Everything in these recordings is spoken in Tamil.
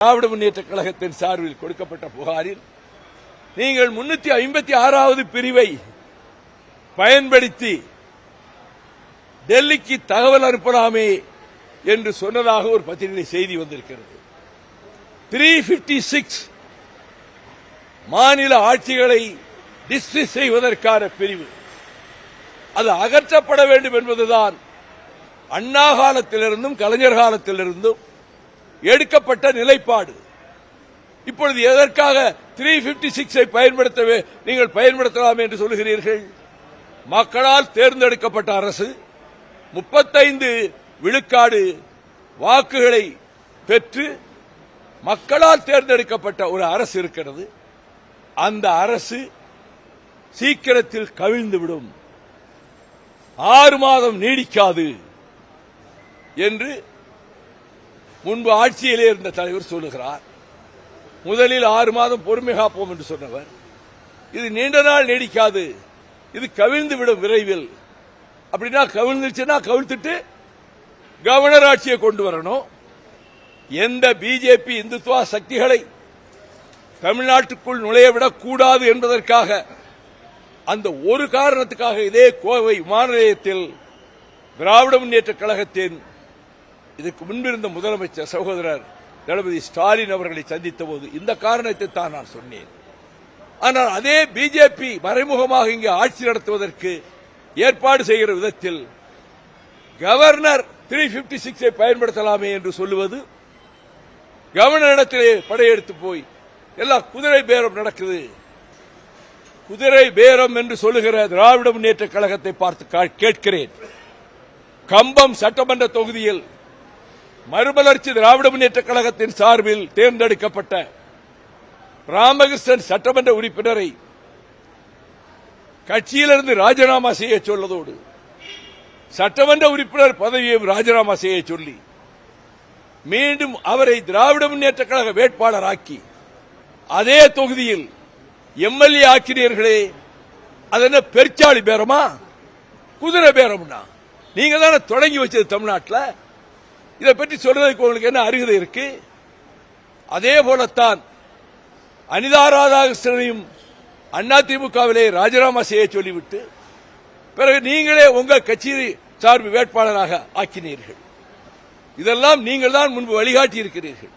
திராவிட முன்னேற்ற கழகத்தின் சார்பில் கொடுக்கப்பட்ட புகாரில் நீங்கள் 356வது பிரிவை பயன்படுத்தி டெல்லிக்கு தகவல் அனுப்பலாமே என்று சொன்னதாக ஒரு பத்திரிகை செய்தி வந்திருக்கிறது. 356 மாநில ஆட்சிகளை டிஸ்மிஸ் செய்வதற்கான பிரிவு, அது அகற்றப்பட வேண்டும் என்பதுதான் அண்ணா காலத்திலிருந்தும் கலைஞர் காலத்திலிருந்தும் எடுக்கப்பட்ட நிலைப்பாடு. இப்பொழுது எதற்காக 356 பயன்படுத்தவே நீங்கள் பயன்படுத்தலாம் என்று சொல்லுகிறீர்கள்? மக்களால் தேர்ந்தெடுக்கப்பட்ட அரசு 35 விழுக்காடு வாக்குகளை பெற்று மக்களால் தேர்ந்தெடுக்கப்பட்ட ஒரு அரசு இருக்கிறது. அந்த அரசு சீக்கிரத்தில் கவிழ்ந்துவிடும், 6 மாதம் நீடிக்காது என்று முன்பு ஆட்சியிலே இருந்த தலைவர் சொல்லுகிறார். முதலில் 6 மாதம் பொறுமை காப்போம் என்று சொன்னவர், இது நீண்ட நாள் நீடிக்காது, இது கவிழ்ந்துவிடும் விரைவில். அப்படின்னா கவிழ்ந்துச்சுன்னா கவிழ்த்துட்டு கவர்னர் ஆட்சியை கொண்டு வரணும். எந்த பிஜேபி இந்துத்துவ சக்திகளை தமிழ்நாட்டுக்குள் நுழையவிடக்கூடாது என்பதற்காக, அந்த ஒரு காரணத்துக்காக இதே கோவை விமான நிலையத்தில் திராவிட முன்னேற்ற கழகத்தின் இதற்கு முன்பிருந்த முதலமைச்சர் சகோதரர் தளபதி ஸ்டாலின் அவர்களை சந்தித்த போது இந்த காரணத்தை தான் நான் சொன்னேன். ஆனால் அதே பிஜேபி மறைமுகமாக இங்கே ஆட்சி நடத்துவதற்கு ஏற்பாடு செய்கிற விதத்தில் கவர்னர் 356 பயன்படுத்தலாமே என்று சொல்லுவது, கவர்னரிடத்திலே படையெடுத்து போய் எல்லாம் குதிரை பேரம் நடக்குது. குதிரை பேரம் என்று சொல்லுகிற திராவிட முன்னேற்ற கழகத்தை பார்த்து கேட்கிறேன். கம்பம் சட்டமன்ற தொகுதியில் மறுமலர்ச்சி திராவிட முன்னேற்ற கழகத்தின் சார்பில் தேர்ந்தெடுக்கப்பட்ட ராமகிருஷ்ணன் சட்டமன்ற உறுப்பினரை கட்சியிலிருந்து ராஜினாமா செய்ய சொல்லதோடு சட்டமன்ற உறுப்பினர் பதவியை ராஜினாமா செய்ய சொல்லி மீண்டும் அவரை திராவிட முன்னேற்ற கழக வேட்பாளராக்கி அதே தொகுதியில் எம்எல்ஏ ஆக்கினீர்களே, அது என்ன பெருச்சாளி பேரமா, குதிரை பேரம்னா? நீங்க தானே தொடங்கி வச்சது தமிழ்நாட்டில். இதை பற்றி சொல்றதுக்கு உங்களுக்கு என்ன அருகதை இருக்கு? அதே போலத்தான் அனிதா ராதாகிருஷ்ணனையும் அதிமுகவிலே ராஜினாமா செய்ய சொல்லிவிட்டு பிறகு நீங்களே உங்கள் கட்சி சார்பு வேட்பாளராக ஆக்கினீர்கள். இதெல்லாம் நீங்கள் தான் முன்பு வழிகாட்டி இருக்கிறீர்கள்.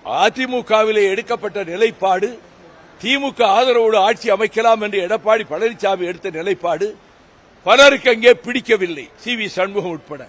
அதிமுகவிலே எடுக்கப்பட்ட நிலைப்பாடு, திமுக ஆதரவோடு ஆட்சி அமைக்கலாம் என்று எடப்பாடி பழனிசாமி எடுத்த நிலைப்பாடு பலருக்கு அங்கே பிடிக்கவில்லை, சி வி சண்முகம் உட்பட.